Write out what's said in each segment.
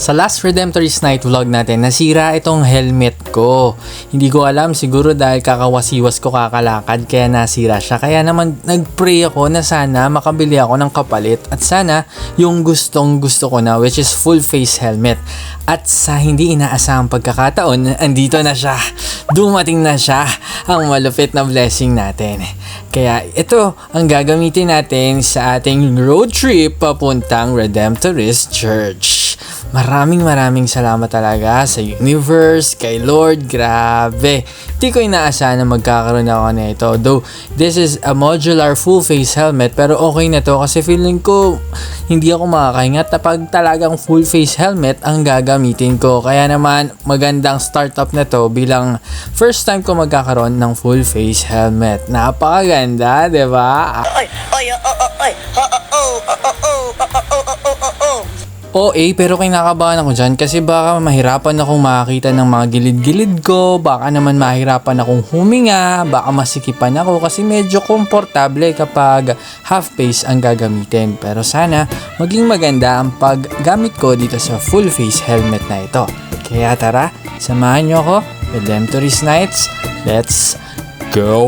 Sa last Redemptorist Night vlog natin, nasira itong helmet ko. Hindi ko alam, siguro dahil kakawasiwas ko kakalakad kaya nasira siya. Kaya naman nagpray ako na sana makabili ako ng kapalit at sana yung gustong gusto ko na, which is full face helmet. At sa hindi inaasahang pagkakataon, andito na siya. Dumating na siya, ang malupit na blessing natin. Kaya ito ang gagamitin natin sa ating road trip papuntang Redemptorist Church. Maraming salamat talaga sa universe, kay Lord, grabe. Hindi ko inaasahan na magkakaroon ako nito. Though, this is a modular full face helmet, pero okay na to kasi feeling ko hindi ako makakahinga kapag talagang full face helmet ang gagamitin ko. Kaya naman, magandang startup na to bilang first time ko magkakaroon ng full face helmet. Napakaganda, diba? Pero kinakabahan ako dyan kasi baka mahirapan akong makakita ng mga gilid-gilid ko, baka naman mahirapan akong huminga, baka masikipan ako kasi medyo komportable kapag half face ang gagamitin. Pero sana maging maganda ang paggamit ko dito sa full face helmet na ito. Kaya tara, samahan nyo ako, Redemptorist Nights, let's go!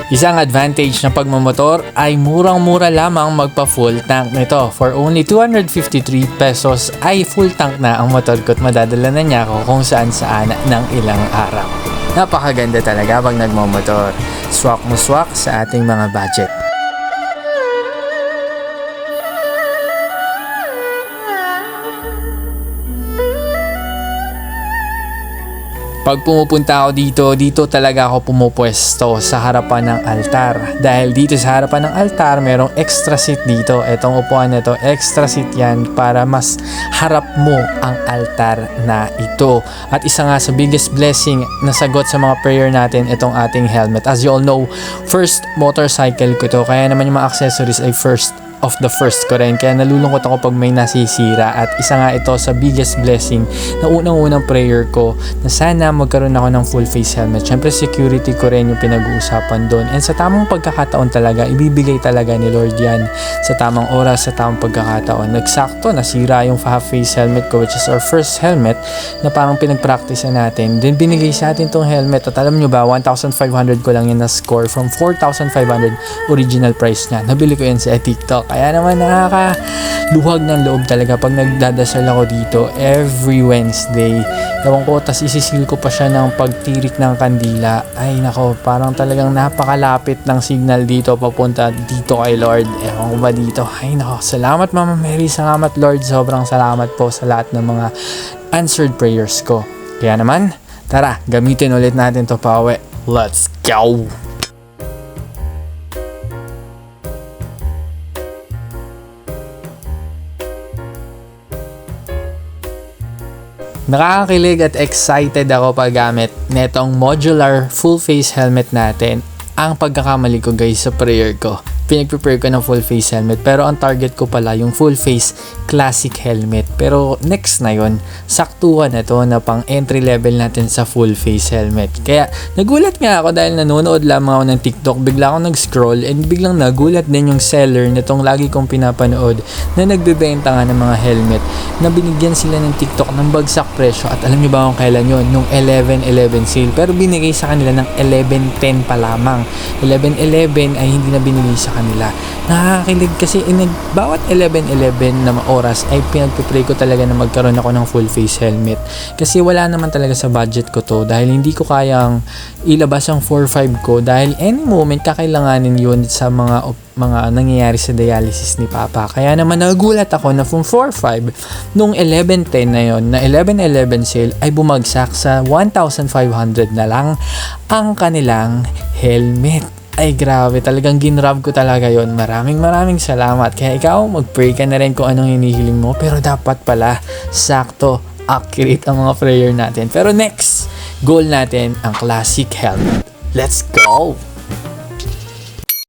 Isang advantage ng pagmamotor ay murang-mura lamang magpa-full tank nito. For only 253 pesos ay full tank na ang motor ko at madadala na niya ako kung saan-saan ng ilang araw. Napakaganda talaga pag nagmamotor. Swak mo swak sa ating mga budget. Pag pumupunta ako dito talaga ako pumupwesto sa harapan ng altar. Dahil dito sa harapan ng altar, merong extra seat dito. Etong upuan na to, extra seat yan para mas harap mo ang altar na ito. At isa nga sa biggest blessing na sagot sa mga prayer natin, itong ating helmet. As you all know, first motorcycle ko to. Kaya naman yung mga accessories ay first ko rin. Kaya nalulungkot ako pag may nasisira at isa nga ito sa biggest blessing na unang-unang prayer ko na sana magkaroon ako ng full face helmet. Syempre security ko rin yung pinag-uusapan doon and sa tamang pagkakataon talaga ibibigay talaga ni Lord yan sa tamang oras, sa tamang pagkakataon. Nagsakto nasira yung half face helmet ko, which is our first helmet na parang pinag-practice natin. Then binigay sa atin tong helmet at alam nyo ba 1,500 ko lang yan na score from 4,500 original price niya. Nabili ko yan sa TikTok. Kaya naman nakakaluhag ng loob talaga pag nagdadasal ako dito every Wednesday. Ewan ko, tas isisil ko pa siya ng pagtirik ng kandila. Ay nako, parang talagang napakalapit ng signal dito papunta dito kay Lord. Ewan ko ba dito? Ay nako, salamat Mama Mary, salamat Lord. Sobrang salamat po sa lahat ng mga answered prayers ko. Kaya naman, tara, gamitin ulit natin to pauwi. Let's go! Nakakakilig at excited ako paggamit netong modular full face helmet natin. Ang pagkakamali ko guys sa prayer ko, pinag-prepare ko ng full face helmet pero ang target ko pala yung full face classic helmet. Pero next na yon, saktuhan na to na pang entry level natin sa full face helmet. Kaya nagulat nga ako dahil nanonood lamang ako ng TikTok, bigla ako nag-scroll and biglang nagulat din yung seller nitong lagi kong pinapanood na nagbebenta nga ng mga helmet na binigyan sila ng TikTok ng bagsak presyo. At alam niyo ba kung kailan yon? Nung 11/11 sale, pero binigay sa kanila ng 11/10 pa lamang. 11/11 ay hindi na binigay sa kanila. Nakakakilig kasi bawat 11/11 na oras ay pinagpipray ko talaga na magkaroon ako ng full face helmet. Kasi wala naman talaga sa budget ko to dahil hindi ko kayang ilabas ang 4-5 ko dahil any moment kakailanganin yun sa mga nangyayari sa dialysis ni Papa. Kaya naman nagulat ako na from 4-5 nung 11-10 na yon, na 11-11 sale ay bumagsak sa 1,500 na lang ang kanilang helmet. Ay grabe, talagang ginrab ko talaga yon. Maraming salamat. Kaya ikaw, mag-pray ka na rin kung anong hinihiling mo. Pero dapat pala, sakto, accurate ang mga prayer natin. Pero next, goal natin ang classic helmet. Let's go!